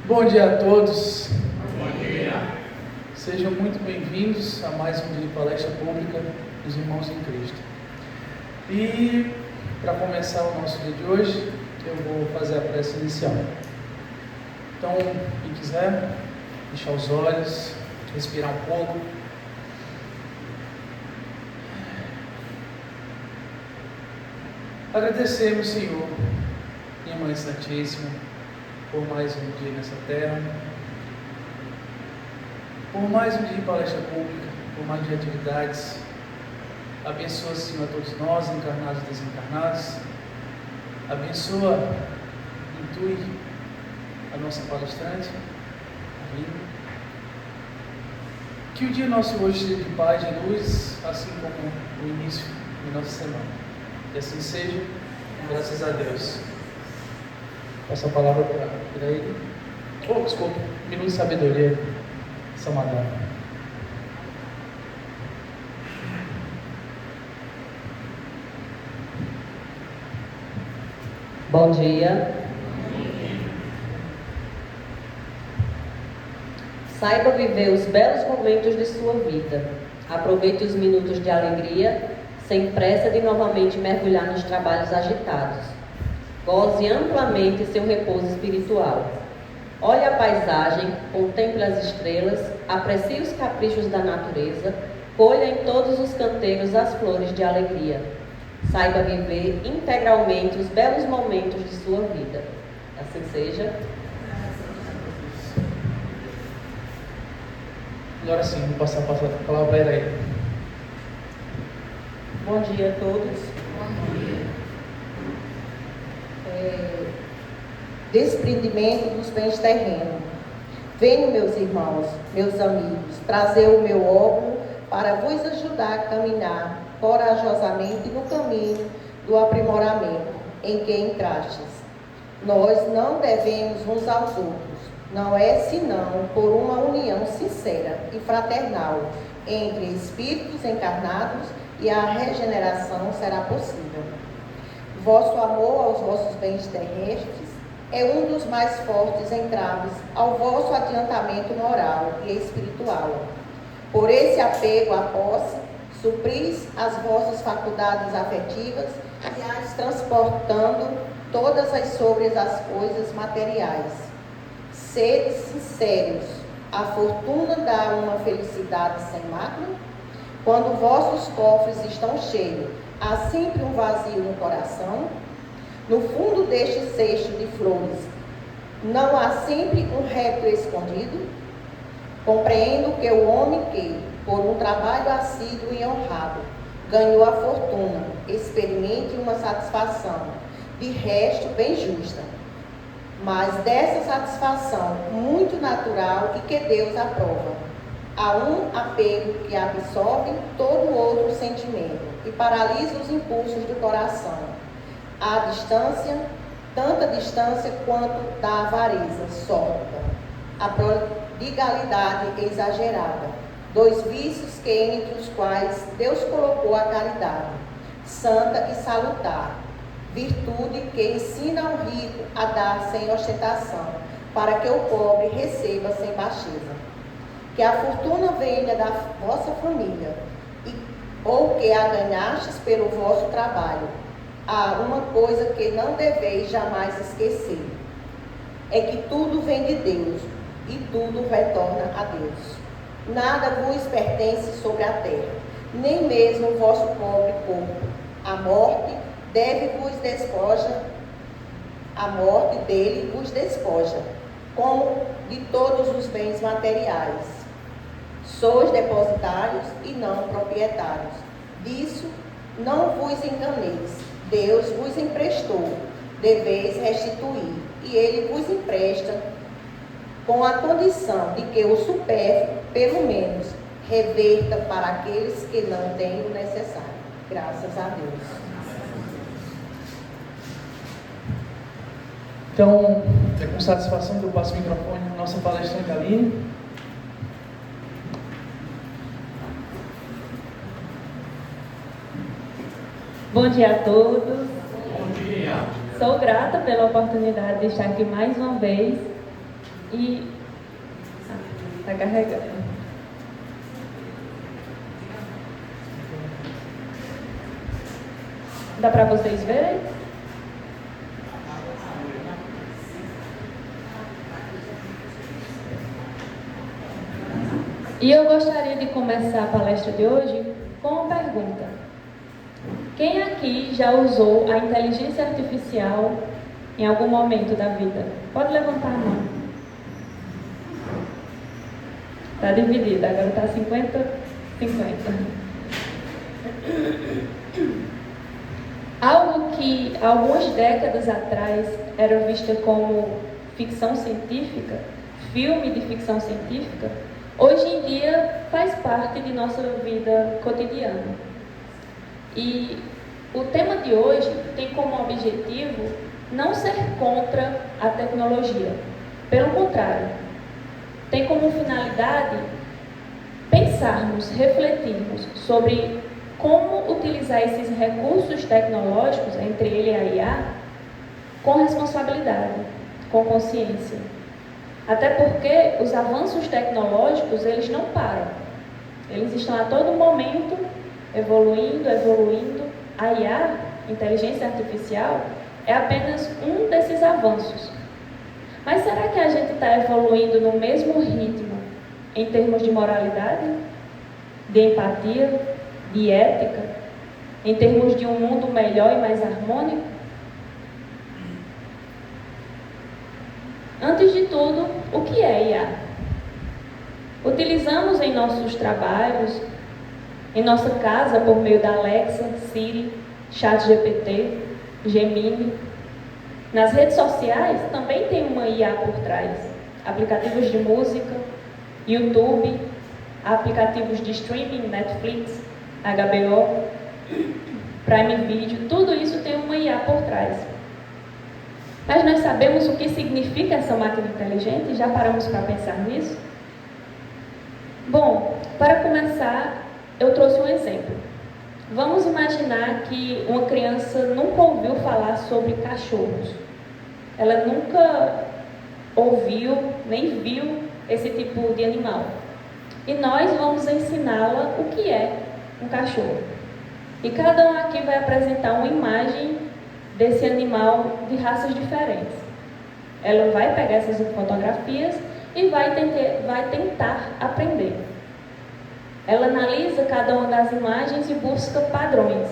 Bom dia a todos. Bom dia. Sejam muito bem-vindos a mais um dia de palestra pública dos irmãos em Cristo. E para começar o nosso dia de hoje, eu vou fazer a prece inicial. Então, quem quiser, fechar os olhos, respirar um pouco. Agradecemos, Senhor, minha Mãe Santíssima, por mais um dia nessa terra, por mais um dia de palestra pública, por mais um dia de atividades. Abençoa, Senhor, a todos nós, encarnados e desencarnados. Abençoa, intui a nossa palestrante. Amém. Que o dia nosso hoje seja de paz e luz, assim como o início da nossa semana. Que assim seja, graças a Deus. Passo a palavra para ele. Desculpa, minuto de sabedoria, São Madame. Bom dia. Saiba viver os belos momentos de sua vida. Aproveite os minutos de alegria, sem pressa de novamente mergulhar nos trabalhos agitados. Goze amplamente seu repouso espiritual. Olhe a paisagem, contemple as estrelas, aprecie os caprichos da natureza, colha em todos os canteiros as flores de alegria. Saiba viver integralmente os belos momentos de sua vida. Assim seja. Agora sim, vou passar a palavra para ele. Bom dia a todos. Bom dia. Desprendimento dos bens terrenos. Venho, meus irmãos, meus amigos, trazer o meu óbolo para vos ajudar a caminhar corajosamente no caminho do aprimoramento em que entrastes. Nós não devemos uns aos outros, não é senão por uma união sincera e fraternal entre espíritos encarnados e a regeneração será possível. Vosso amor aos vossos bens terrestres é um dos mais fortes entraves ao vosso adiantamento moral e espiritual. Por esse apego à posse, supris as vossas faculdades afetivas e as transportando todas as sobre as coisas materiais. Sede sinceros, a fortuna dá uma felicidade sem mácula? Quando vossos cofres estão cheios, há sempre um vazio no coração? No fundo deste cesto de flores, não há sempre um réptil escondido? Compreendo que o homem que, por um trabalho assíduo e honrado, ganhou a fortuna, experimente uma satisfação, de resto bem justa, mas dessa satisfação muito natural e que Deus aprova. Há um apego que absorve todo outro sentimento e paralisa os impulsos do coração. Há distância, tanta distância quanto da avareza sórdida, a prodigalidade exagerada, dois vícios que entre os quais Deus colocou a caridade, santa e salutar, virtude que ensina ao rico a dar sem ostentação, para que o pobre receba sem baixeza. Que a fortuna venha da vossa família, ou que a ganhastes pelo vosso trabalho. Há uma coisa que não deveis jamais esquecer, é que tudo vem de Deus, e tudo retorna a Deus. Nada vos pertence sobre a terra, nem mesmo o vosso pobre corpo. A morte dele vos despoja, como de todos os bens materiais. Sois depositários e não proprietários. Disso não vos enganeis. Deus vos emprestou, deveis restituir, e Ele vos empresta com a condição de que o supérfluo, pelo menos, reverta para aqueles que não têm o necessário. Graças a Deus. Então, é com satisfação que eu passo o microfone à nossa palestrante Aline. Bom dia a todos. Bom dia. Sou grata pela oportunidade de estar aqui mais uma vez E... Está carregando. Dá para vocês verem? E eu gostaria de começar a palestra de hoje com uma pergunta. Quem aqui já usou a inteligência artificial em algum momento da vida? Pode levantar a mão. Está dividida, agora está 50-50. Algo que algumas décadas atrás era vista como ficção científica, filme de ficção científica, hoje em dia faz parte de nossa vida cotidiana. E o tema de hoje tem como objetivo não ser contra a tecnologia. Pelo contrário, tem como finalidade pensarmos, refletirmos sobre como utilizar esses recursos tecnológicos, entre ele e a IA, com responsabilidade, com consciência. Até porque os avanços tecnológicos, eles não param. Eles estão a todo momento evoluindo. A IA, inteligência artificial, é apenas um desses avanços. Mas será que a gente está evoluindo no mesmo ritmo em termos de moralidade, de empatia, de ética, em termos de um mundo melhor e mais harmônico? Antes de tudo, o que é IA? Utilizamos em nossos trabalhos, em nossa casa, por meio da Alexa, Siri, ChatGPT, Gemini. Nas redes sociais também tem uma IA por trás. Aplicativos de música, YouTube, aplicativos de streaming, Netflix, HBO, Prime Video, tudo isso tem uma IA por trás. Mas nós sabemos o que significa essa máquina inteligente? Já paramos para pensar nisso? Bom, para começar, eu trouxe um exemplo. Vamos imaginar que uma criança nunca ouviu falar sobre cachorros. Ela nunca ouviu, nem viu esse tipo de animal. E nós vamos ensiná-la o que é um cachorro. E cada um aqui vai apresentar uma imagem desse animal de raças diferentes. Ela vai pegar essas fotografias e vai tentar aprender. Ela analisa cada uma das imagens e busca padrões,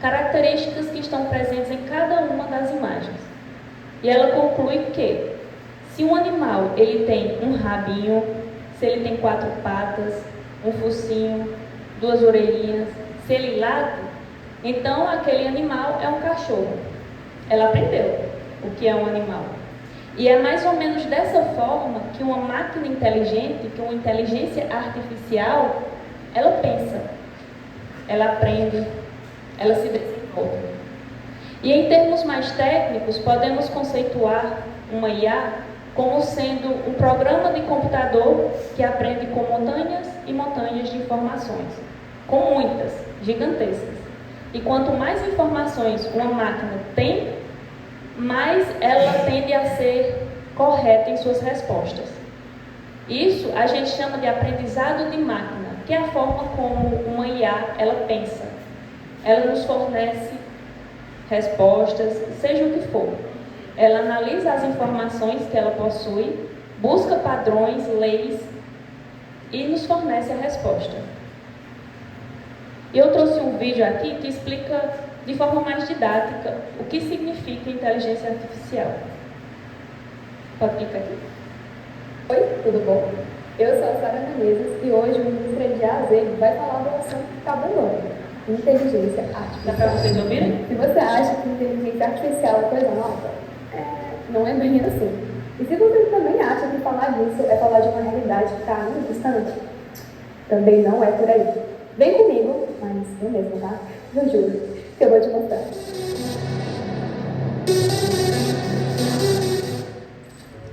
características que estão presentes em cada uma das imagens. E ela conclui que, se um animal ele tem um rabinho, se ele tem 4 patas, um focinho, 2 orelhinhas, se ele late, então aquele animal é um cachorro. Ela aprendeu o que é um animal. E é mais ou menos dessa forma que uma máquina inteligente, que uma inteligência artificial, ela pensa, ela aprende, ela se desenvolve. E em termos mais técnicos, podemos conceituar uma IA como sendo um programa de computador que aprende com montanhas e montanhas de informações, com muitas, gigantescas. E quanto mais informações uma máquina tem, mais ela tende a ser correta em suas respostas. Isso a gente chama de aprendizado de máquina, que é a forma como uma IA ela pensa. Ela nos fornece respostas, seja o que for. Ela analisa as informações que ela possui, busca padrões, leis e nos fornece a resposta. Eu trouxe um vídeo aqui que explica de forma mais didática o que significa inteligência artificial. Pode clicar aqui. Oi, tudo bom? Eu sou a Sara Menezes e hoje o ministro de A a Z vai falar do assunto que está bombando, inteligência artificial. Dá para vocês ouvirem? Se você acha que inteligência artificial é coisa nova, não é bem assim. E se você também acha que falar disso é falar de uma realidade que está muito distante, também não é por aí. Vem comigo, mas eu mesmo, tá? Eu juro que eu vou te mostrar.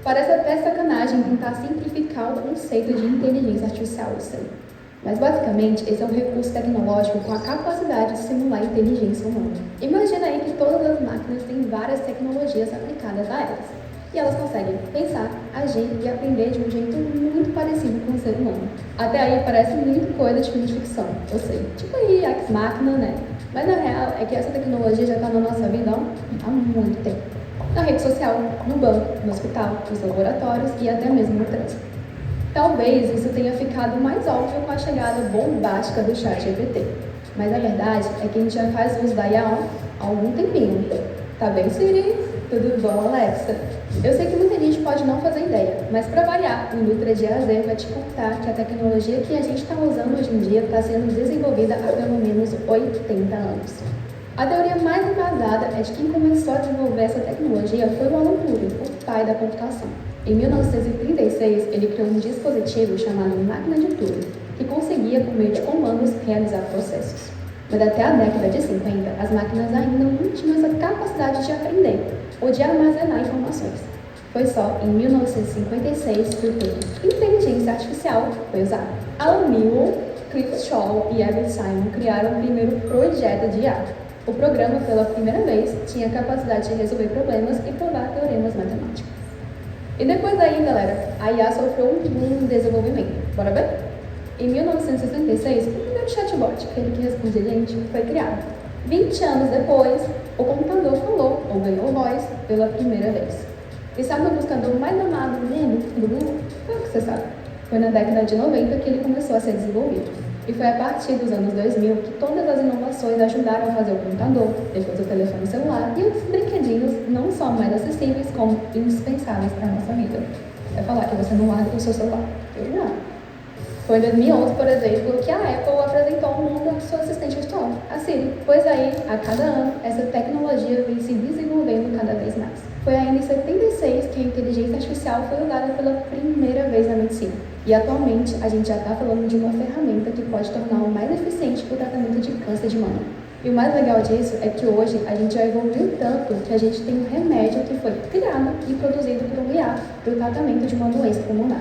Parece até sacanagem tentar simplificar o conceito de inteligência artificial, isso aí. Mas basicamente, esse é um recurso tecnológico com a capacidade de simular a inteligência humana. Imagina aí que todas as máquinas têm várias tecnologias aplicadas a elas. E elas conseguem pensar, agir e aprender de um jeito muito parecido com o ser humano. Até aí parece muito coisa de filme de ficção, eu sei, tipo aí Ex Machina, né? Mas na real é que essa tecnologia já está na nossa vida há muito tempo. Na rede social, no banco, no hospital, nos laboratórios e até mesmo no trânsito. Talvez isso tenha ficado mais óbvio com a chegada bombástica do ChatGPT. Mas a verdade é que a gente já faz uso da IA há algum tempinho. Tá bem, Siri? Tudo bom, Alexa? Eu sei que muita gente pode não fazer ideia, mas para variar, o Nutra de A a Z vai te contar que a tecnologia que a gente está usando hoje em dia está sendo desenvolvida há pelo menos 80 anos. A teoria mais embasada é de quem começou a desenvolver essa tecnologia foi o Alan Turing, o pai da computação. Em 1936, ele criou um dispositivo chamado máquina de Turing, que conseguia, por meio de comandos, realizar processos. Mas até a década de 50, as máquinas ainda não tinham essa capacidade de aprender ou de armazenar informações. Foi só em 1956 que o termo inteligência artificial foi usado. Alan Newell, Cliff Shaw e Everett Simon criaram o primeiro projeto de IA. O programa, pela primeira vez, tinha a capacidade de resolver problemas e provar teoremas matemáticos. E depois daí, galera, a IA sofreu um boom de desenvolvimento. Bora ver? Em 1966, o primeiro chatbot, aquele que responde a gente, foi criado. 20 anos depois, o computador falou ou ganhou voz pela primeira vez. E sabe o buscador mais amado do Google? É o que você sabe. Foi na década de 90 que ele começou a ser desenvolvido. E foi a partir dos anos 2000 que todas as inovações ajudaram a fazer o computador, depois o telefone celular e outros brinquedinhos não só mais acessíveis, como indispensáveis para a nossa vida. É falar que você não larga o seu celular. Eu não. Foi em 2011, por exemplo, que a Apple apresentou ao mundo a sua assistente virtual, a Siri. Pois aí, a cada ano, essa tecnologia vem se desenvolvendo cada vez mais. Foi ainda em 76 que a inteligência artificial foi usada pela primeira vez na medicina. E atualmente, a gente já está falando de uma ferramenta que pode tornar o mais eficiente o tratamento de câncer de mama. E o mais legal disso é que hoje a gente já evoluiu tanto que a gente tem um remédio que foi criado e produzido por um IA para o tratamento de uma doença pulmonar.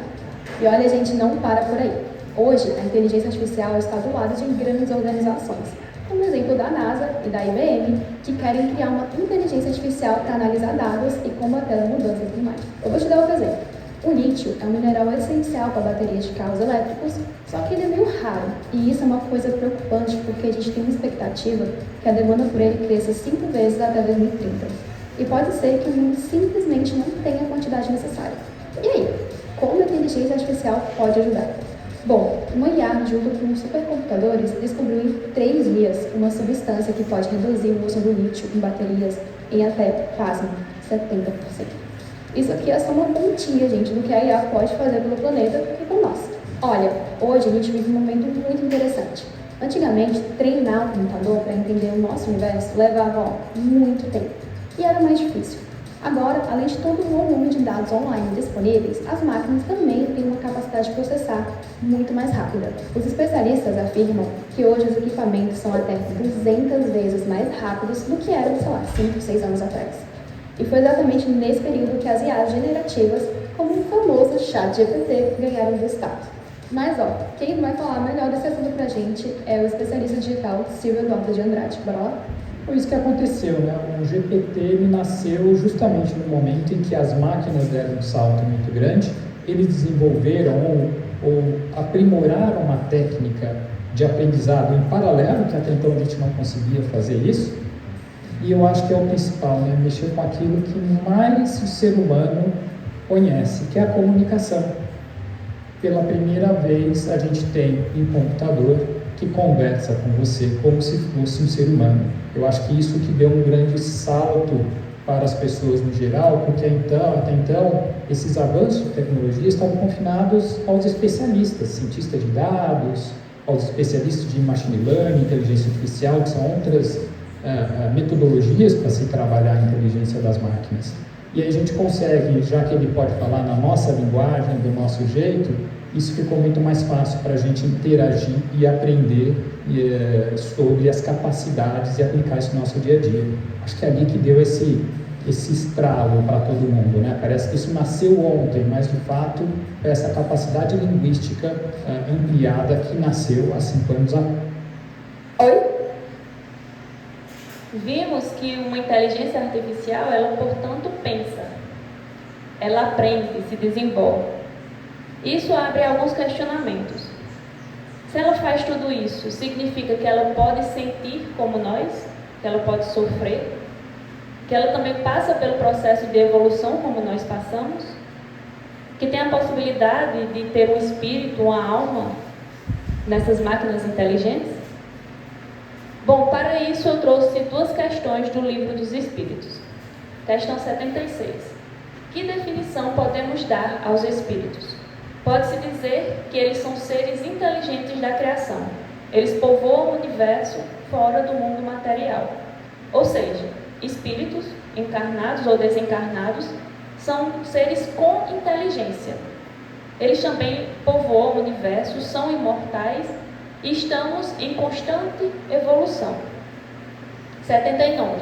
E olha, a gente não para por aí. Hoje, a inteligência artificial está do lado de grandes organizações, como o exemplo da NASA e da IBM, que querem criar uma inteligência artificial para analisar dados e combater a mudança climática. Eu vou te dar outro exemplo. O lítio é um mineral essencial para baterias de carros elétricos, só que ele é meio raro. E isso é uma coisa preocupante, porque a gente tem uma expectativa que a demanda por ele cresça 5 vezes até 2030. E pode ser que o mundo simplesmente não tenha a quantidade necessária. E aí, como a inteligência artificial pode ajudar? Bom, uma IA, junto com supercomputadores, descobriu em 3 dias uma substância que pode reduzir o uso do lítio em baterias em até, pasme, 70%. Isso aqui é só uma pontinha, gente, do que a IA pode fazer pelo planeta e por nós. Olha, hoje a gente vive um momento muito interessante. Antigamente, treinar o computador para entender o nosso universo levava muito tempo e era mais difícil. Agora, além de todo o volume de dados online disponíveis, as máquinas também têm uma capacidade de processar muito mais rápida. Os especialistas afirmam que hoje os equipamentos são até 200 vezes mais rápidos do que eram, 5, 6 anos atrás. E foi exatamente nesse período que as IAs generativas, como o famoso ChatGPT, ganharam destaque. Mas, quem vai falar melhor desse assunto pra gente é o especialista digital Silvio Eduardo de Andrade. Bora lá? Foi isso que aconteceu, né? O GPT ele nasceu justamente no momento em que as máquinas deram um salto muito grande. Eles desenvolveram ou aprimoraram uma técnica de aprendizado em paralelo, que até então a gente não conseguia fazer isso. E eu acho que é o principal, né? Mexer com aquilo que mais o ser humano conhece, que é a comunicação. Pela primeira vez a gente tem um computador que conversa com você como se fosse um ser humano. Eu acho que isso que deu um grande salto para as pessoas no geral, porque até então esses avanços de tecnologia estavam confinados aos especialistas, cientistas de dados, aos especialistas de machine learning, inteligência artificial, que são outras metodologias para se trabalhar a inteligência das máquinas. E aí a gente consegue, já que ele pode falar na nossa linguagem, do nosso jeito, isso ficou muito mais fácil para a gente interagir e aprender sobre as capacidades e aplicar isso no nosso dia a dia. Acho que é ali que deu esse estralo para todo mundo, né? Parece que isso nasceu ontem, mas de fato essa capacidade linguística ampliada que nasceu há 5 anos atrás. Oi? Vimos que uma inteligência artificial, ela, portanto, pensa. ela aprende, se desenvolve. Isso abre alguns questionamentos. Se ela faz tudo isso, significa que ela pode sentir como nós, que ela pode sofrer, que ela também passa pelo processo de evolução como nós passamos, que tem a possibilidade de ter um espírito, uma alma nessas máquinas inteligentes? Bom, para isso eu trouxe duas questões do Livro dos Espíritos. Questão 76. Que definição podemos dar aos espíritos? Pode-se dizer que eles são seres inteligentes da criação. Eles povoam o universo fora do mundo material. Ou seja, espíritos, encarnados ou desencarnados, são seres com inteligência. Eles também povoam o universo, são imortais e estamos em constante evolução. 79.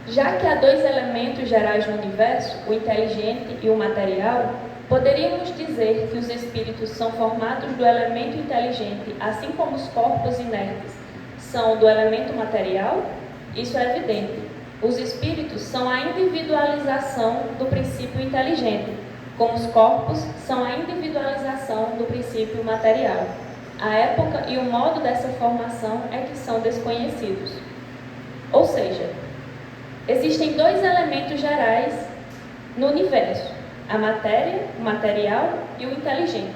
Já que há dois elementos gerais no universo, o inteligente e o material, poderíamos dizer que os espíritos são formados do elemento inteligente, assim como os corpos inertes são do elemento material? Isso é evidente. Os espíritos são a individualização do princípio inteligente, como os corpos são a individualização do princípio material. A época e o modo dessa formação é que são desconhecidos. Ou seja, existem dois elementos gerais no universo: a matéria, o material e o inteligente.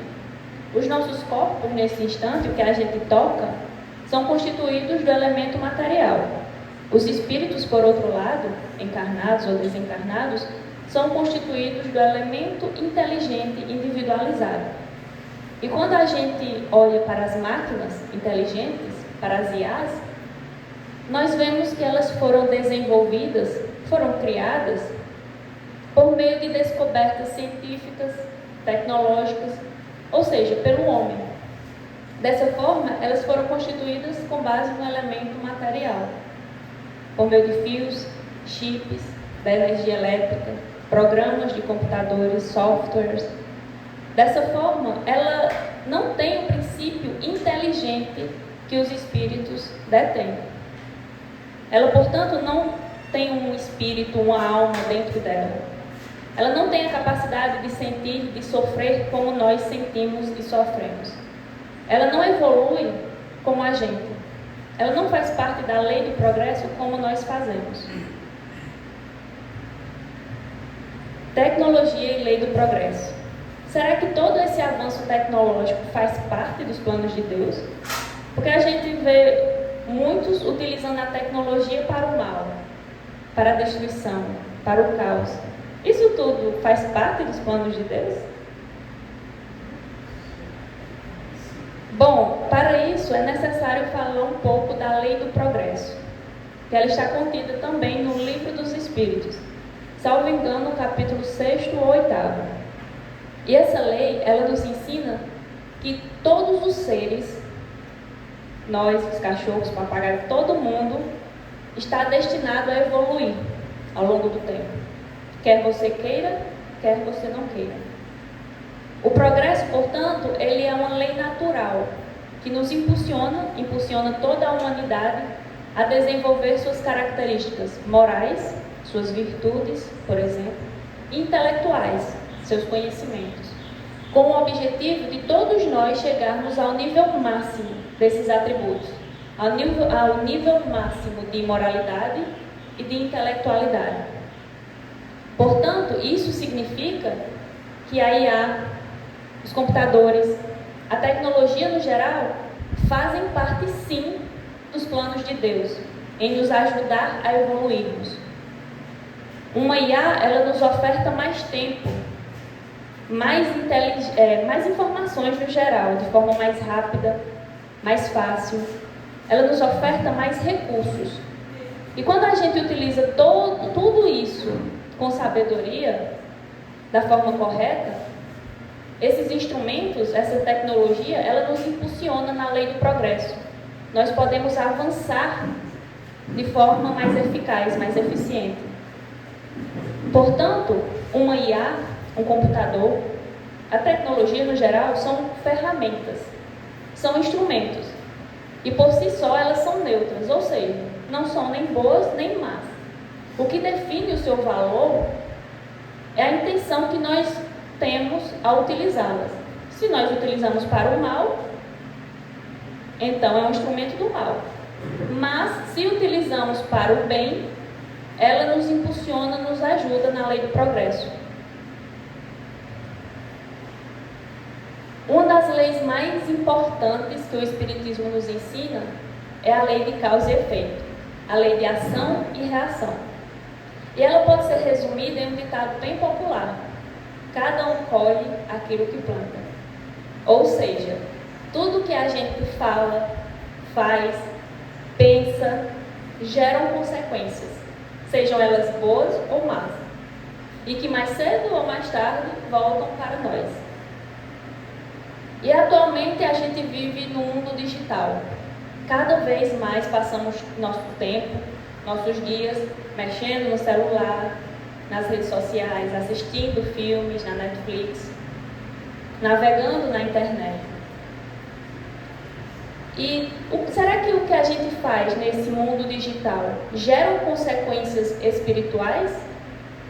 Os nossos corpos, nesse instante, o que a gente toca, são constituídos do elemento material. Os espíritos, por outro lado, encarnados ou desencarnados, são constituídos do elemento inteligente individualizado. E quando a gente olha para as máquinas inteligentes, para as IAs, nós vemos que elas foram desenvolvidas, foram criadas por meio de descobertas científicas, tecnológicas, ou seja, pelo homem. Dessa forma, elas foram constituídas com base no elemento material, por meio de fios, chips, da energia elétrica, programas de computadores, softwares. Dessa forma, ela não tem o princípio inteligente que os espíritos detêm. Ela, portanto, não tem um espírito, uma alma dentro dela. Ela não tem a capacidade de sentir, de sofrer como nós sentimos e sofremos. Ela não evolui como a gente. Ela não faz parte da lei do progresso como nós fazemos. Tecnologia e lei do progresso. Será que todo esse avanço tecnológico faz parte dos planos de Deus? Porque a gente vê muitos utilizando a tecnologia para o mal, para a destruição, para o caos. Isso tudo faz parte dos planos de Deus? Bom, para isso é necessário falar um pouco da lei do progresso, que ela está contida também no Livro dos Espíritos, salvo engano, no capítulo 6º ou 8º. E essa lei, ela nos ensina que todos os seres, nós, os cachorros, papagaios, todo mundo está destinado a evoluir ao longo do tempo. Quer você queira, quer você não queira. O progresso, portanto, ele é uma lei natural que nos impulsiona toda a humanidade a desenvolver suas características morais, suas virtudes, por exemplo, e intelectuais, seus conhecimentos, com o objetivo de todos nós chegarmos ao nível máximo desses atributos, ao nível máximo de moralidade e de intelectualidade. Portanto, isso significa que a IA, os computadores, a tecnologia no geral, fazem parte sim dos planos de Deus, em nos ajudar a evoluirmos. Uma IA, ela nos oferta mais tempo, mais informações no geral, de forma mais rápida, mais fácil. Ela nos oferta mais recursos. E quando a gente utiliza tudo isso com sabedoria, da forma correta, esses instrumentos, essa tecnologia, ela nos impulsiona na lei do progresso. Nós podemos avançar de forma mais eficaz, mais eficiente. Portanto, uma IA, um computador, a tecnologia no geral são ferramentas, são instrumentos. E por si só elas são neutras, ou seja, não são nem boas nem más. O que define o seu valor é a intenção que nós temos ao utilizá-las. Se nós utilizamos para o mal, então é um instrumento do mal. Mas, se utilizamos para o bem, ela nos impulsiona, nos ajuda na lei do progresso. Uma das leis mais importantes que o Espiritismo nos ensina é a lei de causa e efeito, a lei de ação e reação. E ela pode ser resumida em um ditado bem popular: cada um colhe aquilo que planta. Ou seja, tudo que a gente fala, faz, pensa, geram consequências, sejam elas boas ou más, e que mais cedo ou mais tarde voltam para nós. E atualmente a gente vive no mundo digital. Cada vez mais passamos nosso tempo, nossos dias, mexendo no celular, nas redes sociais, assistindo filmes na Netflix, navegando na internet. E será que o que a gente faz nesse mundo digital gera consequências espirituais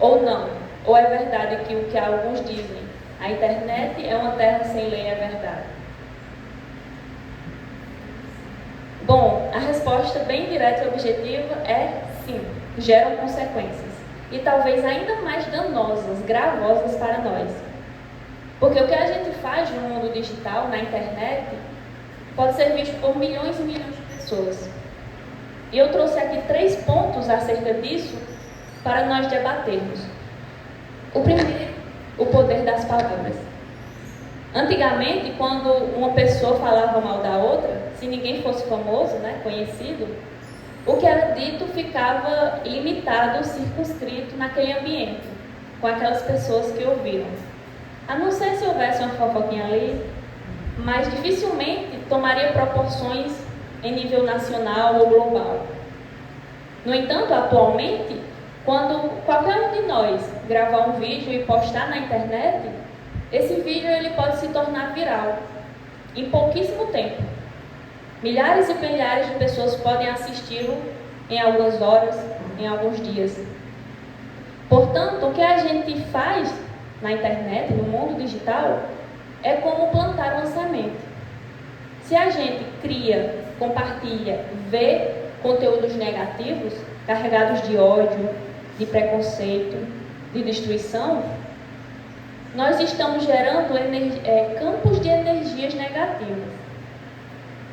ou não? Ou é verdade que o que alguns dizem, a internet é uma terra sem lei, é verdade? Bom, a resposta bem direta e objetiva é sim, geram consequências. E talvez ainda mais danosas, gravosas para nós. Porque o que a gente faz no mundo digital, na internet, pode ser visto por milhões e milhões de pessoas. E eu trouxe aqui 3 pontos acerca disso para nós debatermos. O primeiro, o poder das palavras. Antigamente, quando uma pessoa falava mal da outra, se ninguém fosse famoso, conhecido, o que era dito ficava limitado, circunscrito naquele ambiente, com aquelas pessoas que ouviram. A não ser se houvesse uma fofoquinha ali, mas dificilmente tomaria proporções em nível nacional ou global. No entanto, atualmente, quando qualquer um de nós gravar um vídeo e postar na internet, esse vídeo ele pode se tornar viral em pouquíssimo tempo. Milhares e milhares de pessoas podem assisti-lo em algumas horas, em alguns dias. Portanto, o que a gente faz na internet, no mundo digital, é como plantar uma semente. Se a gente cria, compartilha, vê conteúdos negativos, carregados de ódio, de preconceito, de destruição, nós estamos gerando campos de energias negativas,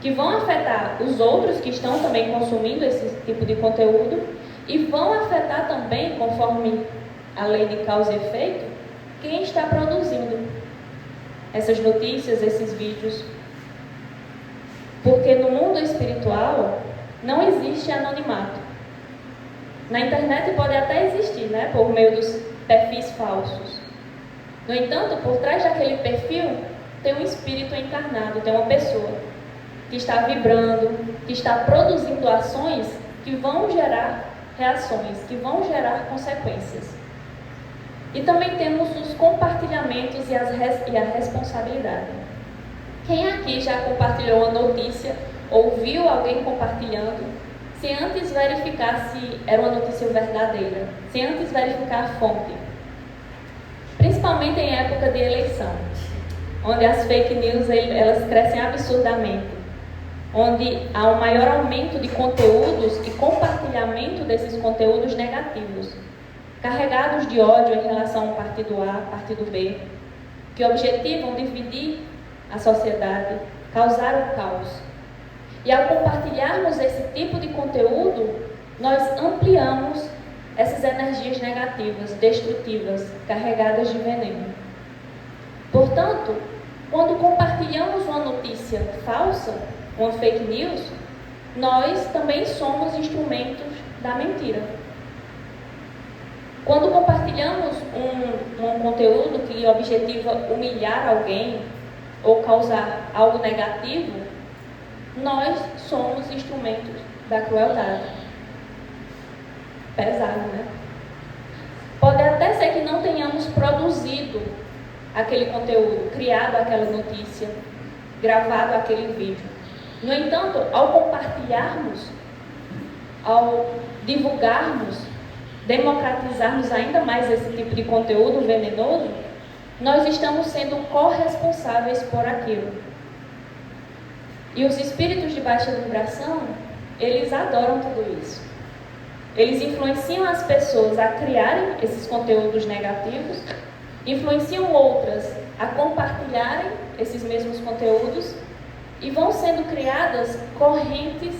que vão afetar os outros que estão também consumindo esse tipo de conteúdo e vão afetar também, conforme a lei de causa e efeito, quem está produzindo essas notícias, esses vídeos. Porque no mundo espiritual não existe anonimato. Na internet pode até existir, por meio dos perfis falsos. No entanto, por trás daquele perfil tem um espírito encarnado, tem uma pessoa que está vibrando, que está produzindo ações que vão gerar reações, que vão gerar consequências. E também temos os compartilhamentos e a responsabilidade. Quem aqui já compartilhou uma notícia ou viu alguém compartilhando, sem antes verificar se era uma notícia verdadeira, sem antes verificar a fonte? Principalmente em época de eleição, onde as fake news elas crescem absurdamente, onde há um maior aumento de conteúdos e compartilhamento desses conteúdos negativos, carregados de ódio em relação ao partido A, partido B, que objetivam dividir a sociedade, causar o caos. E ao compartilharmos esse tipo de conteúdo, nós ampliamos essas energias negativas, destrutivas, carregadas de veneno. Portanto, quando compartilhamos uma notícia falsa, uma fake news, nós também somos instrumentos da mentira. Quando compartilhamos um conteúdo que objetiva humilhar alguém ou causar algo negativo, nós somos instrumentos da crueldade. Pesado, Pode até ser que não tenhamos produzido aquele conteúdo, criado aquela notícia, gravado aquele vídeo. No entanto, ao compartilharmos, ao divulgarmos, democratizarmos ainda mais esse tipo de conteúdo venenoso, nós estamos sendo corresponsáveis por aquilo. E os espíritos de baixa vibração, eles adoram tudo isso. Eles influenciam as pessoas a criarem esses conteúdos negativos, influenciam outras a compartilharem esses mesmos conteúdos e vão sendo criadas correntes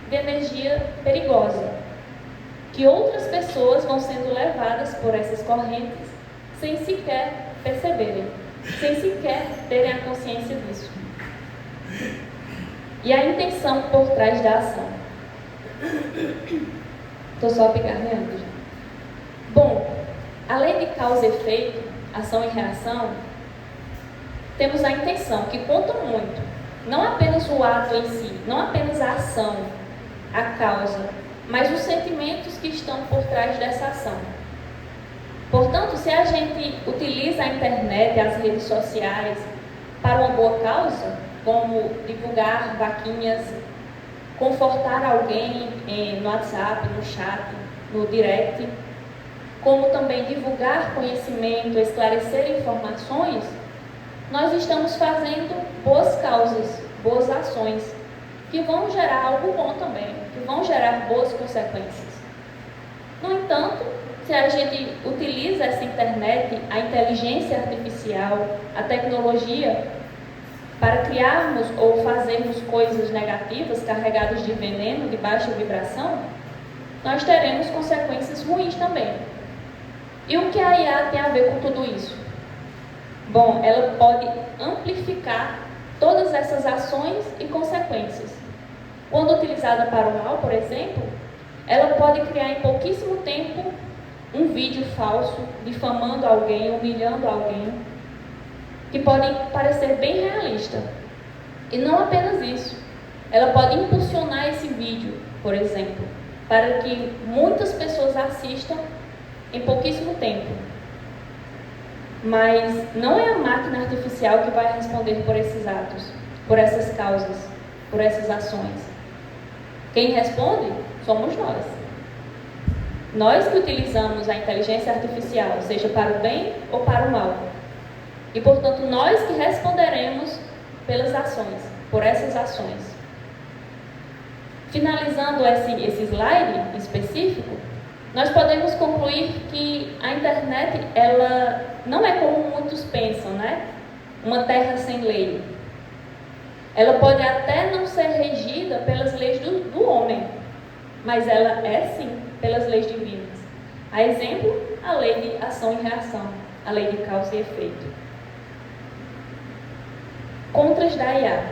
de energia perigosa, que outras pessoas vão sendo levadas por essas correntes sem sequer perceberem, sem sequer terem a consciência disso. E a intenção por trás da ação. Estou só pigarreando já. Bom, além de causa e efeito, ação e reação, temos a intenção, que conta muito. Não apenas o ato em si, não apenas a ação, a causa, mas os sentimentos que estão por trás dessa ação. Portanto, se a gente utiliza a internet e as redes sociais para uma boa causa, como divulgar vaquinhas, confortar alguém no WhatsApp, no chat, no direct, como também divulgar conhecimento, esclarecer informações, nós estamos fazendo boas causas, boas ações, que vão gerar algo bom também, que vão gerar boas consequências. No entanto, se a gente utiliza essa internet, a inteligência artificial, a tecnologia, para criarmos ou fazermos coisas negativas, carregadas de veneno, de baixa vibração, nós teremos consequências ruins também. E o que a IA tem a ver com tudo isso? Bom, ela pode amplificar todas essas ações e consequências. Quando utilizada para o mal, por exemplo, ela pode criar em pouquíssimo tempo um vídeo falso, difamando alguém, humilhando alguém, que pode parecer bem realista. E não apenas isso, ela pode impulsionar esse vídeo, por exemplo, para que muitas pessoas assistam em pouquíssimo tempo. Mas não é a máquina artificial que vai responder por esses atos, por essas causas, por essas ações. Quem responde somos nós. Nós que utilizamos a inteligência artificial, seja para o bem ou para o mal. E, portanto, nós que responderemos pelas ações, por essas ações. Finalizando esse slide específico, nós podemos concluir que a internet, ela não é como muitos pensam, né? Uma terra sem lei. Ela pode até não ser regida pelas leis do homem, mas ela é sim pelas leis divinas. A exemplo, a lei de ação e reação, a lei de causa e efeito. Contras da IA.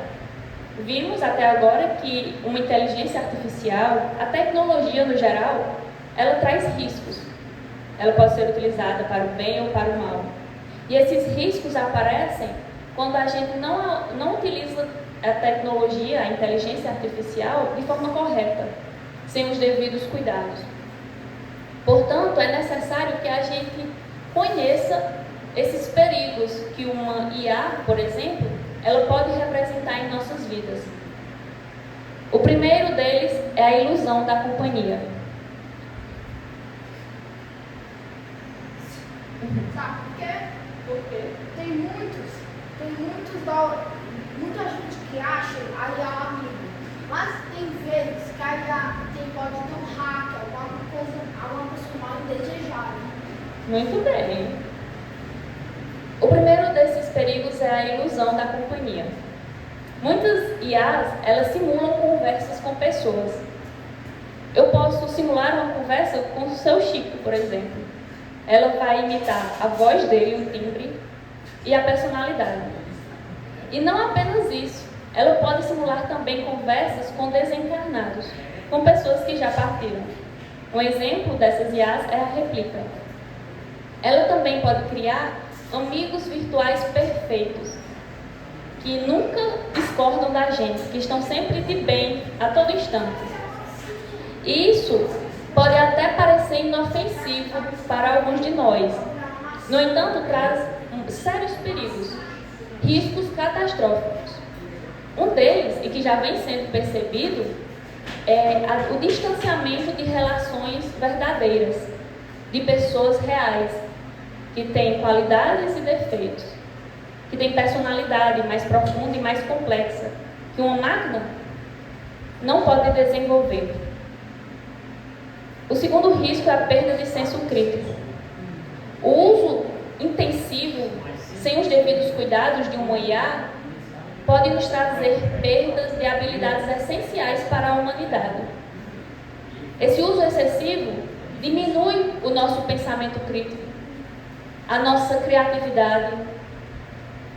Vimos até agora que uma inteligência artificial, a tecnologia no geral, ela traz riscos. Ela pode ser utilizada para o bem ou para o mal. E esses riscos aparecem quando a gente não utiliza a tecnologia, a inteligência artificial, de forma correta, sem os devidos cuidados. Portanto, é necessário que a gente conheça esses perigos que uma IA, por exemplo, ela pode representar em nossas vidas. O primeiro deles é a ilusão da companhia. Sabe por quê? Porque tem muita gente que acha a IA um amigo. Mas tem vezes que a IA pode ter um hack, alguma coisa mal indesejada. Muito bem. O primeiro desses perigos é a ilusão da companhia. Muitas IAs, elas simulam conversas com pessoas. Eu posso simular uma conversa com o seu Chico, por exemplo. Ela vai imitar a voz dele, o timbre e a personalidade. E não apenas isso, ela pode simular também conversas com desencarnados, com pessoas que já partiram. Um exemplo dessas IAs é a réplica. Ela também pode criar amigos virtuais perfeitos, que nunca discordam da gente, que estão sempre de bem a todo instante. E isso pode até parecer inofensivo para alguns de nós. No entanto, traz sérios perigos, riscos catastróficos. Um deles, e que já vem sendo percebido, é o distanciamento de relações verdadeiras. de pessoas reais, que têm qualidades e defeitos, que têm personalidade mais profunda e mais complexa, que uma máquina não pode desenvolver. O segundo risco é a perda de senso crítico. O uso intensivo, sem os devidos cuidados de uma IA, pode nos trazer perdas de habilidades essenciais para a humanidade. Esse uso excessivo diminui o nosso pensamento crítico, a nossa criatividade,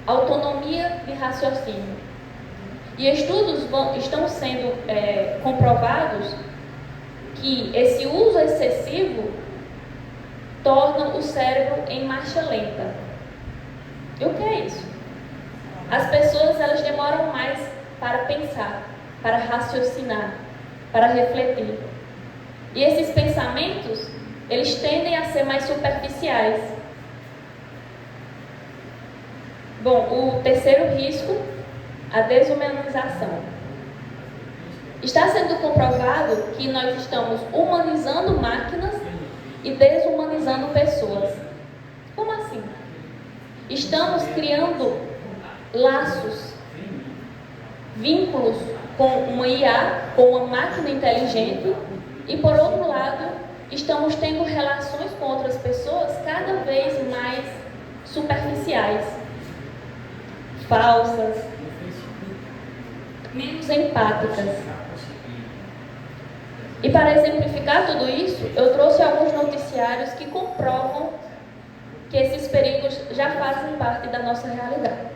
a autonomia de raciocínio. E estudos estão sendo comprovados que esse uso excessivo torna o cérebro em marcha lenta. E o que é isso? As pessoas, elas demoram mais para pensar, para raciocinar, para refletir. E esses pensamentos, eles tendem a ser mais superficiais. Bom, o terceiro risco, a desumanização. Está sendo comprovado que nós estamos humanizando máquinas e desumanizando pessoas. Como assim? Estamos criando laços, vínculos com uma IA, com uma máquina inteligente, e por outro lado, estamos tendo relações com outras pessoas cada vez mais superficiais, falsas, menos empáticas. E para exemplificar tudo isso, eu trouxe alguns noticiários que comprovam que esses perigos já fazem parte da nossa realidade.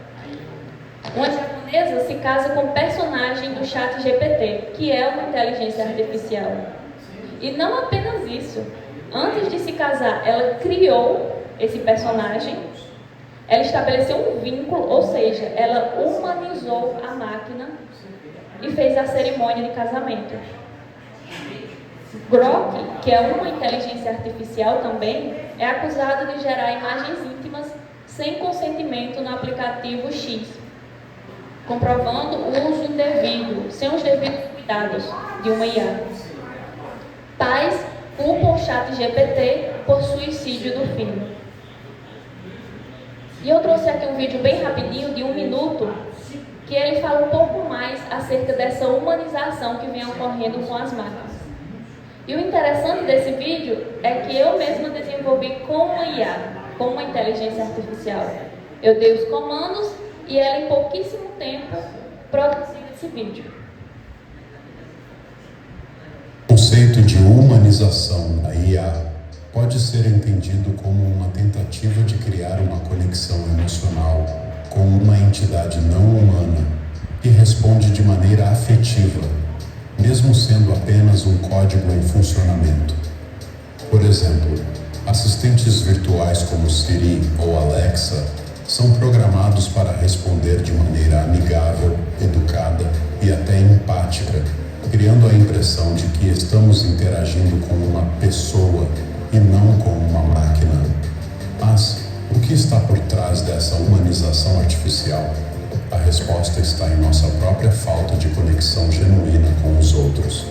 Uma japonesa se casa com um personagem do ChatGPT, que é uma inteligência artificial. E não apenas isso. Antes de se casar, ela criou esse personagem, ela estabeleceu um vínculo, ou seja, ela humanizou a máquina e fez a cerimônia de casamento. Grok, que é uma inteligência artificial também, é acusado de gerar imagens íntimas sem consentimento no aplicativo X, comprovando o uso indevido, sem os devidos cuidados de uma IA. Pais culpam o ChatGPT por suicídio do filho. E eu trouxe aqui um vídeo bem rapidinho, de 1 minuto, que ele fala um pouco mais acerca dessa humanização que vem ocorrendo com as máquinas. E o interessante desse vídeo é que eu mesma desenvolvi com uma IA, com uma inteligência artificial. Eu dei os comandos e ela, em pouquíssimo tempo, produziu esse vídeo. O conceito de humanização da IA pode ser entendido como uma tentativa de criar uma conexão emocional com uma entidade não humana que responde de maneira afetiva, mesmo sendo apenas um código em funcionamento. Por exemplo, assistentes virtuais como Siri ou Alexa são programados para responder de maneira amigável, educada e até empática, criando a impressão de que estamos interagindo com uma pessoa e não com uma máquina. Mas o que está por trás dessa humanização artificial? A resposta está em nossa própria falta de conexão genuína com os outros.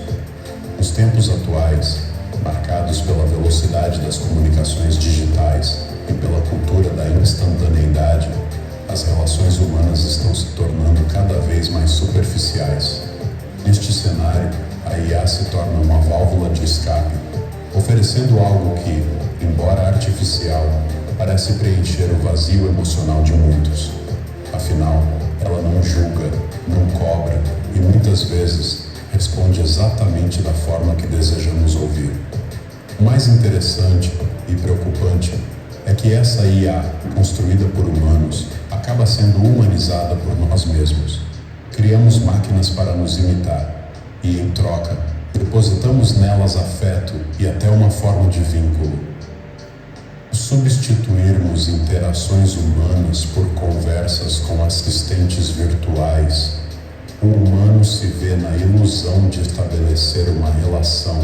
Nos tempos atuais, marcados pela velocidade das comunicações digitais e pela cultura da instantaneidade, as relações humanas estão se tornando cada vez mais superficiais. Neste cenário, a IA se torna uma válvula de escape, oferecendo algo que, embora artificial, parece preencher o vazio emocional de muitos. Afinal, ela não julga, não cobra e muitas vezes responde exatamente da forma que desejamos ouvir. O mais interessante e preocupante é que essa IA, construída por humanos, acaba sendo humanizada por nós mesmos. Criamos máquinas para nos imitar e, em troca, depositamos nelas afeto e até uma forma de vínculo. Substituirmos interações humanas por conversas com assistentes virtuais, o humano se vê na ilusão de estabelecer uma relação,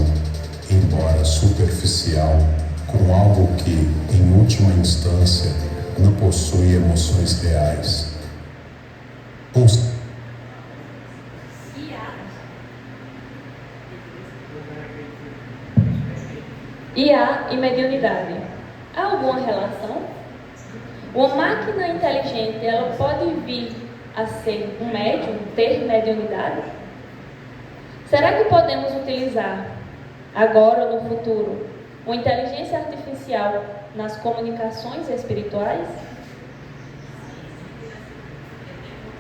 embora superficial, com algo que, em última instância, não possui emoções reais. IA e mediunidade. Há alguma relação? Uma máquina inteligente, ela pode vir a ser um médium, ter mediunidade? Será que podemos utilizar, agora ou no futuro, uma inteligência artificial nas comunicações espirituais?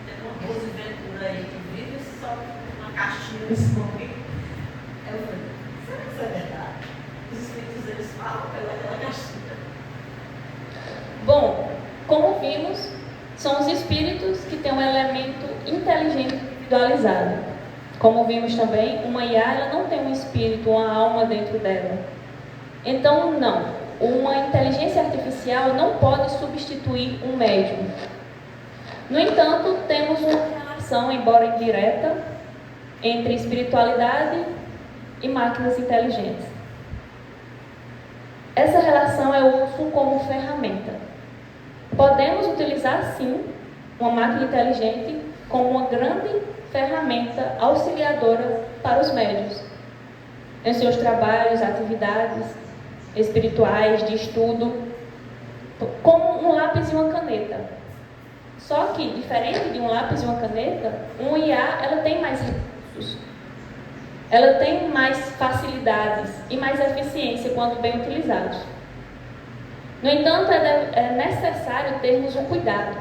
Tem uma Roosevelt aí que vive só uma caixinha de som. Eu falei, será que isso é verdade? Os espíritos, eles falam pela caixinha. Bom, como vimos, são os espíritos que têm um elemento inteligente individualizado. Como vimos também, uma IA ela não tem um espírito, uma alma dentro dela. Então, não. Uma inteligência artificial não pode substituir um médium. No entanto, temos uma relação, embora indireta, entre espiritualidade e máquinas inteligentes. Essa relação eu uso como ferramenta. Podemos utilizar, sim, uma máquina inteligente como uma grande ferramenta auxiliadora para os médiuns, em seus trabalhos, atividades espirituais, de estudo, como um lápis e uma caneta. Só que, diferente de um lápis e uma caneta, um IA ela tem mais recursos, ela tem mais facilidades e mais eficiência quando bem utilizados. No entanto, é necessário termos um cuidado,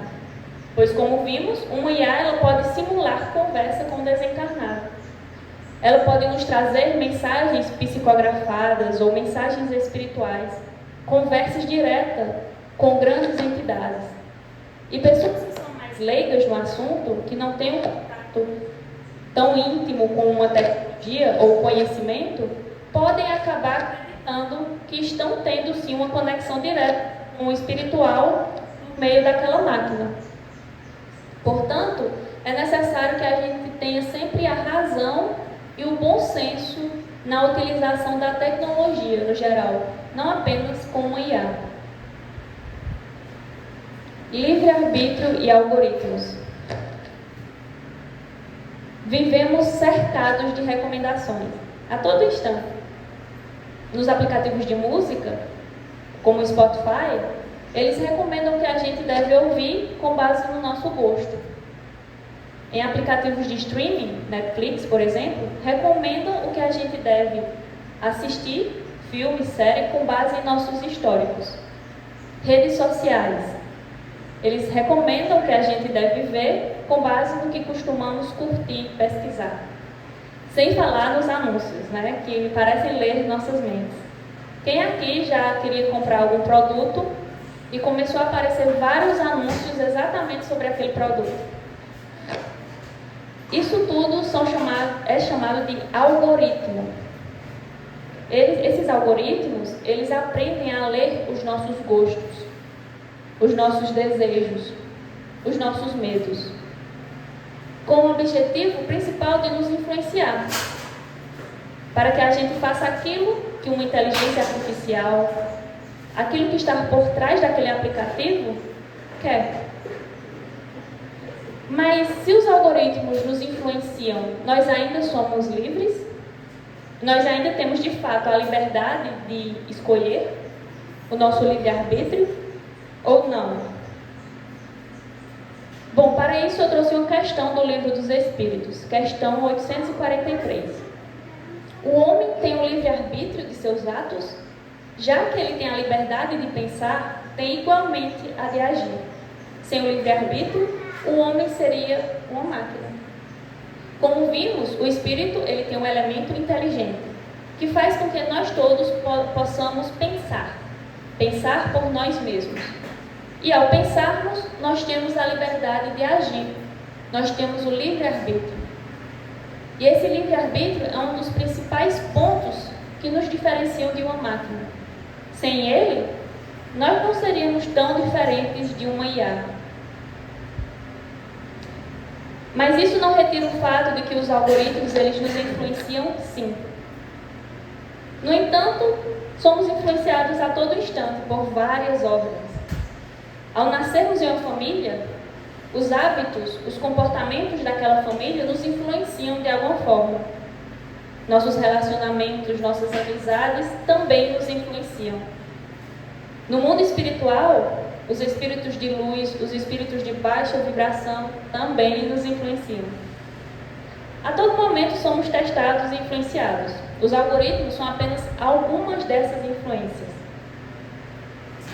pois, como vimos, uma IA ela pode simular conversa com o desencarnado. Ela pode nos trazer mensagens psicografadas ou mensagens espirituais, conversas diretas com grandes entidades. E pessoas que são mais leigas no assunto, que não têm um contato tão íntimo com uma tecnologia ou conhecimento, podem acabar acreditando que estão tendo sim uma conexão direta com o espiritual no meio daquela máquina. Portanto, é necessário que a gente tenha sempre a razão e o bom senso na utilização da tecnologia no geral, não apenas com uma IA. Livre-arbítrio e algoritmos. Vivemos cercados de recomendações a todo instante. Nos aplicativos de música, como o Spotify, eles recomendam que a gente deve ouvir com base no nosso gosto. Em aplicativos de streaming, Netflix, por exemplo, recomendam o que a gente deve assistir, filme, série, com base em nossos históricos. Redes sociais, eles recomendam que a gente deve ver com base no que costumamos curtir, pesquisar. Sem falar nos anúncios, né, que parecem ler nossas mentes. Quem aqui já queria comprar algum produto e começou a aparecer vários anúncios exatamente sobre aquele produto? Isso tudo é chamado de algoritmo. Esses algoritmos, eles aprendem a ler os nossos gostos, os nossos desejos, os nossos medos, com o objetivo principal de nos influenciar, para que a gente faça aquilo que uma inteligência artificial, aquilo que está por trás daquele aplicativo, quer. Mas se os algoritmos nos influenciam, nós ainda somos livres? Nós ainda temos de fato a liberdade de escolher o nosso livre-arbítrio ou não? Bom, para isso eu trouxe uma questão do Livro dos Espíritos, questão 843. O homem tem o livre-arbítrio de seus atos? Já que ele tem a liberdade de pensar, tem igualmente a de agir. Sem o livre-arbítrio, o homem seria uma máquina. Como vimos, o espírito ele tem um elemento inteligente, que faz com que nós todos possamos pensar por nós mesmos. E ao pensarmos, nós temos a liberdade de agir, nós temos o livre-arbítrio. E esse livre-arbítrio é um dos principais pontos que nos diferenciam de uma máquina. Sem ele, nós não seríamos tão diferentes de uma IA. Mas isso não retira o fato de que os algoritmos eles nos influenciam, sim. No entanto, somos influenciados a todo instante por várias ordens. Ao nascermos em uma família, os hábitos, os comportamentos daquela família nos influenciam de alguma forma. nossos relacionamentos, nossas amizades também nos influenciam. No mundo espiritual, os espíritos de luz, os espíritos de baixa vibração também nos influenciam. A todo momento somos testados e influenciados. Os algoritmos são apenas algumas dessas influências.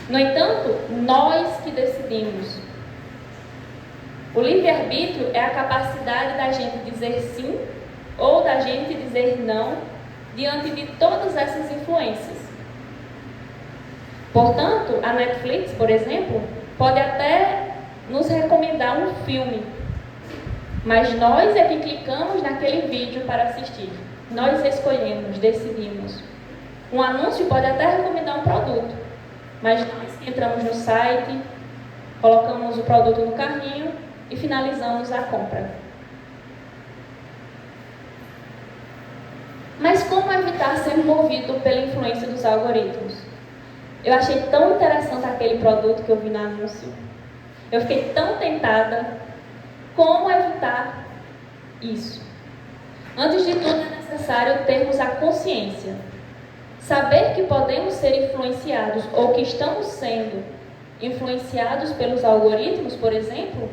No entanto, nós que decidimos. O livre-arbítrio é a capacidade da gente dizer sim ou da gente dizer não diante de todas essas influências. Portanto, a Netflix, por exemplo, pode até nos recomendar um filme, mas nós é que clicamos naquele vídeo para assistir. Nós escolhemos, decidimos. Um anúncio pode até recomendar um produto, mas nós que entramos no site, colocamos o produto no carrinho e finalizamos a compra. Mas como evitar ser movido pela influência dos algoritmos? Eu achei tão interessante aquele produto que eu vi no anúncio. Eu fiquei tão tentada. Como evitar isso? Antes de tudo, é necessário termos a consciência. Saber que podemos ser influenciados ou que estamos sendo influenciados pelos algoritmos, por exemplo,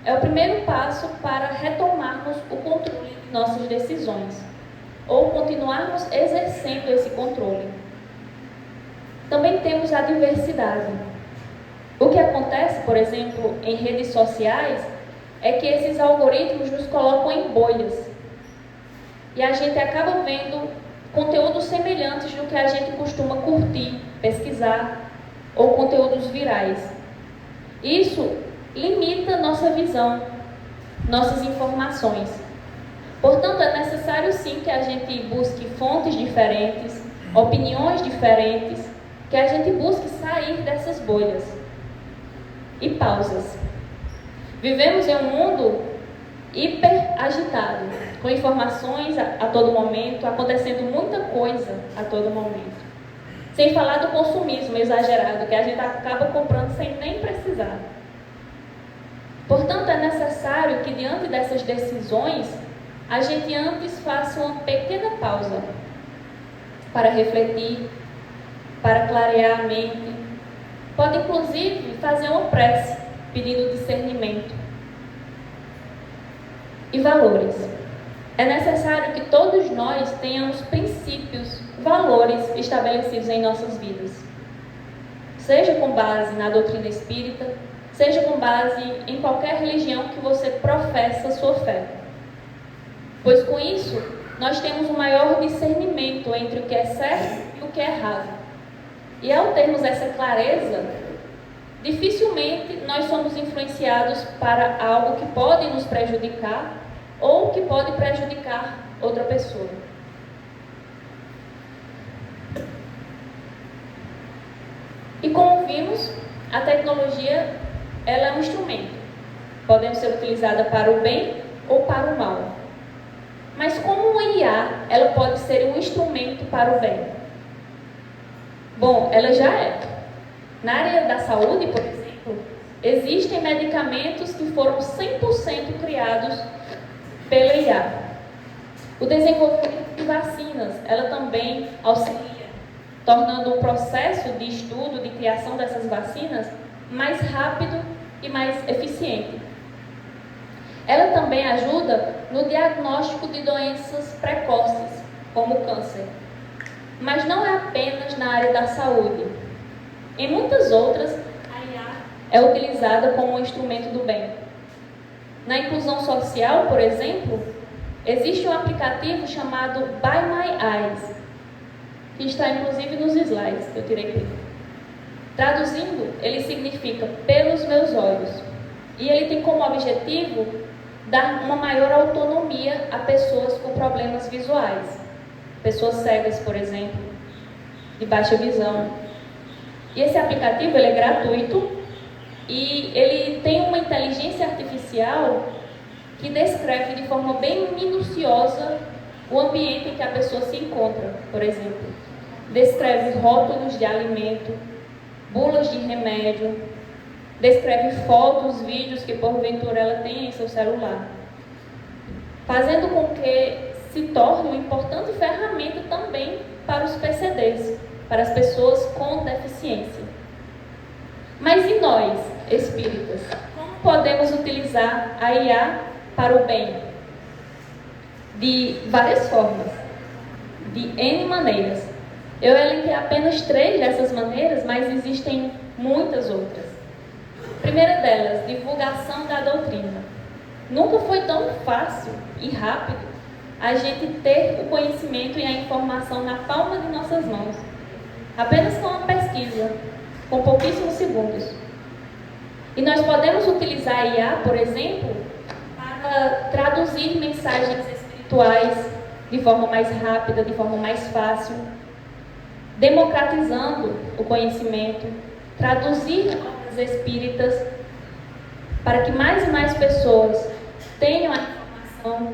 é o primeiro passo para retomarmos o controle de nossas decisões ou continuarmos exercendo esse controle. Também temos a diversidade. O que acontece, por exemplo, em redes sociais, é que esses algoritmos nos colocam em bolhas. E a gente acaba vendo conteúdos semelhantes do que a gente costuma curtir, pesquisar, ou conteúdos virais. Isso limita nossa visão, nossas informações. Portanto, é necessário sim que a gente busque fontes diferentes, opiniões diferentes, que a gente busque sair dessas bolhas. E pausas. Vivemos em um mundo hiper agitado, com informações a todo momento, acontecendo muita coisa a todo momento. Sem falar do consumismo exagerado, que a gente acaba comprando sem nem precisar. Portanto, é necessário que diante dessas decisões, a gente antes faça uma pequena pausa para refletir, para clarear a mente. Pode, inclusive, fazer uma prece, pedindo discernimento. E valores. É necessário que todos nós tenhamos princípios, valores estabelecidos em nossas vidas. Seja com base na doutrina espírita, seja com base em qualquer religião que você professa sua fé. Pois com isso, nós temos um maior discernimento entre o que é certo e o que é errado. E ao termos essa clareza, dificilmente nós somos influenciados para algo que pode nos prejudicar ou que pode prejudicar outra pessoa. E como vimos, a tecnologia ela é um instrumento. Pode ser utilizada para o bem ou para o mal. Mas como uma IA, ela pode ser um instrumento para o bem? Bom, ela já é. Na área da saúde, por exemplo, existem medicamentos que foram 100% criados pela IA. O desenvolvimento de vacinas, ela também auxilia, tornando o processo de estudo, de criação dessas vacinas mais rápido e mais eficiente. Ela também ajuda no diagnóstico de doenças precoces, como o câncer. Mas não é apenas na área da saúde. Em muitas outras, a IA é utilizada como um instrumento do bem. Na inclusão social, por exemplo, existe um aplicativo chamado By My Eyes, que está inclusive nos slides que eu tirei aqui. Traduzindo, ele significa pelos meus olhos. E ele tem como objetivo dar uma maior autonomia a pessoas com problemas visuais. Pessoas cegas, por exemplo, de baixa visão. E esse aplicativo ele é gratuito e ele tem uma inteligência artificial que descreve de forma bem minuciosa o ambiente em que a pessoa se encontra, por exemplo. Descreve rótulos de alimento, bulas de remédio, descreve fotos, vídeos que porventura ela tem em seu celular, fazendo com que, se se torne uma importante ferramenta também para os PCDs, para as pessoas com deficiência. Mas e nós, espíritas? Como podemos utilizar a IA para o bem? De várias formas, de N maneiras. Eu elenquei apenas 3 dessas maneiras, mas existem muitas outras. A primeira delas, divulgação da doutrina. Nunca foi tão fácil e rápido a gente ter o conhecimento e a informação na palma de nossas mãos. Apenas com uma pesquisa, com pouquíssimos segundos. E nós podemos utilizar a IA, por exemplo, para traduzir mensagens espirituais de forma mais rápida, de forma mais fácil, democratizando o conhecimento, traduzir obras espíritas para que mais e mais pessoas tenham a informação.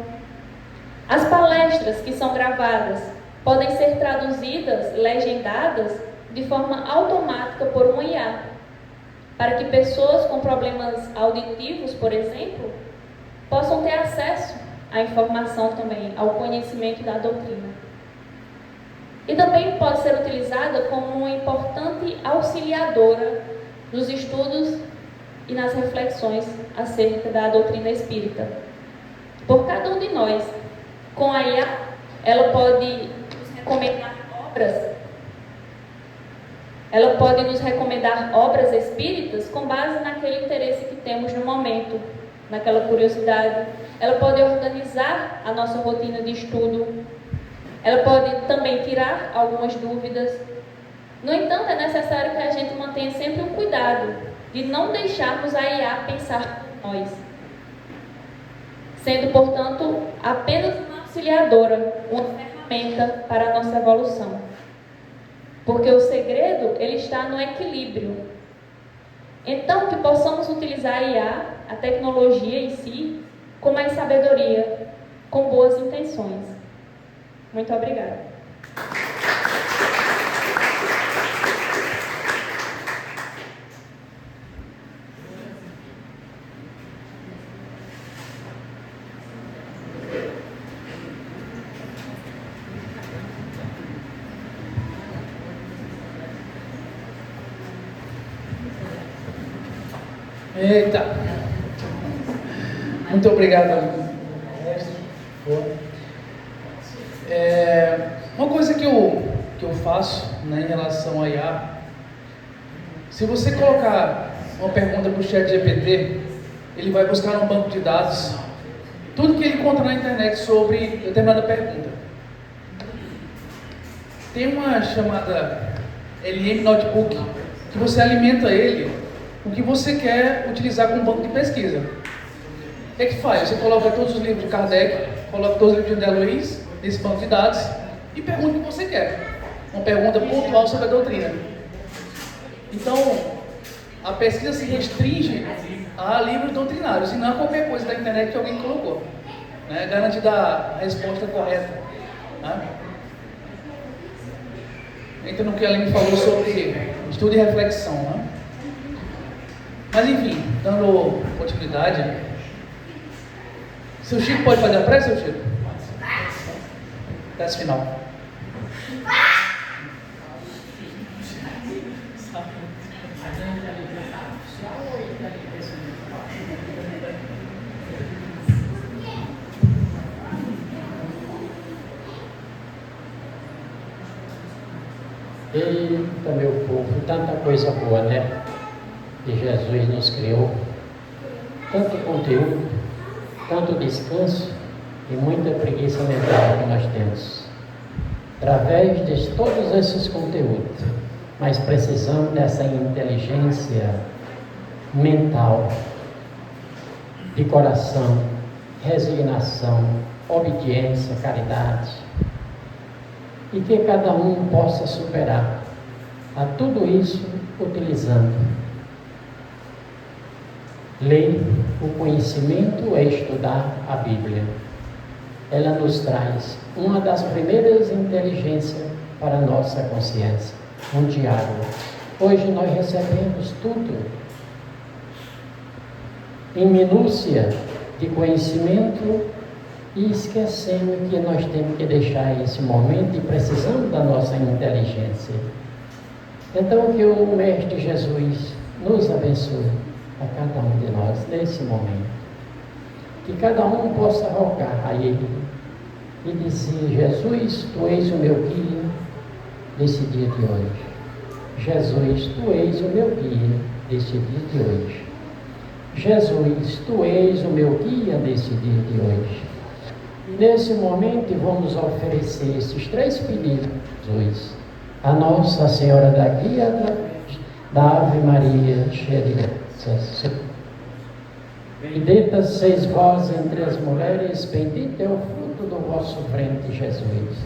As palestras que são gravadas podem ser traduzidas, legendadas, de forma automática por um IA, para que pessoas com problemas auditivos, por exemplo, possam ter acesso à informação também, ao conhecimento da doutrina. E também pode ser utilizada como uma importante auxiliadora nos estudos e nas reflexões acerca da doutrina espírita. Por cada um de nós, com a IA, ela pode nos recomendar obras espíritas com base naquele interesse que temos no momento, naquela curiosidade. Ela pode organizar a nossa rotina de estudo. Ela pode também tirar algumas dúvidas. No entanto, é necessário que a gente mantenha sempre um cuidado de não deixarmos a IA pensar por nós, sendo, portanto, apenas uma auxiliadora, uma ferramenta para a nossa evolução. Porque o segredo, ele está no equilíbrio. Então, que possamos utilizar a IA, a tecnologia em si, com mais sabedoria, com boas intenções. Muito obrigada. Eita! Muito obrigado, mestre. Uma coisa que eu faço, né, em relação a IA, se você colocar uma pergunta para o ChatGPT, ele vai buscar um banco de dados tudo que ele encontra na internet sobre determinada pergunta. Tem uma chamada LM Notebook, que você alimenta ele o que você quer utilizar como banco de pesquisa. O que é que faz? Você coloca todos os livros de Kardec, coloca todos os livros de André Luiz nesse banco de dados e pergunta o que você quer. Uma pergunta pontual sobre a doutrina. Então, a pesquisa se restringe a livros doutrinários e não a qualquer coisa da internet que alguém colocou, né? Garantida a resposta correta, né? Entra no que a Aline falou sobre estudo e reflexão, né? Mas enfim, dando continuidade, seu Chico pode fazer a prece, seu Chico? Prece final. Eita, meu povo, tanta coisa boa, né? Que Jesus nos criou. Tanto conteúdo, tanto descanso e muita preguiça mental que nós temos. Através de todos esses conteúdos, mas precisamos dessa inteligência mental, de coração, resignação, obediência, caridade, e que cada um possa superar a tudo isso utilizando. Ler o conhecimento é estudar a Bíblia. Ela nos traz uma das primeiras inteligências para a nossa consciência, um diálogo. Hoje nós recebemos tudo em minúcia de conhecimento e esquecemos que nós temos que deixar esse momento e precisamos da nossa inteligência. Então, que o Mestre Jesus nos abençoe a cada um de nós nesse momento. Que cada um possa rogar a Ele e dizer: Jesus, Tu és o meu guia nesse dia de hoje. Jesus, Tu és o meu guia nesse dia de hoje. Jesus, Tu és o meu guia nesse dia de hoje. E nesse momento vamos oferecer esses 3 pedidos hoje. A Nossa Senhora da Guia através da Ave Maria, cheia de graça. Bendita sois vós entre as mulheres, bendito é o fruto do vosso ventre, Jesus.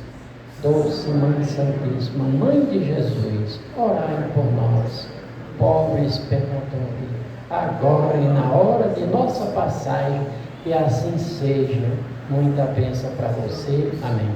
Doce Mãe Santíssima, Mãe de Jesus, orai por nós, pobres pecadores, agora e na hora de nossa passagem, que assim seja. Muita bênção para você. Amém.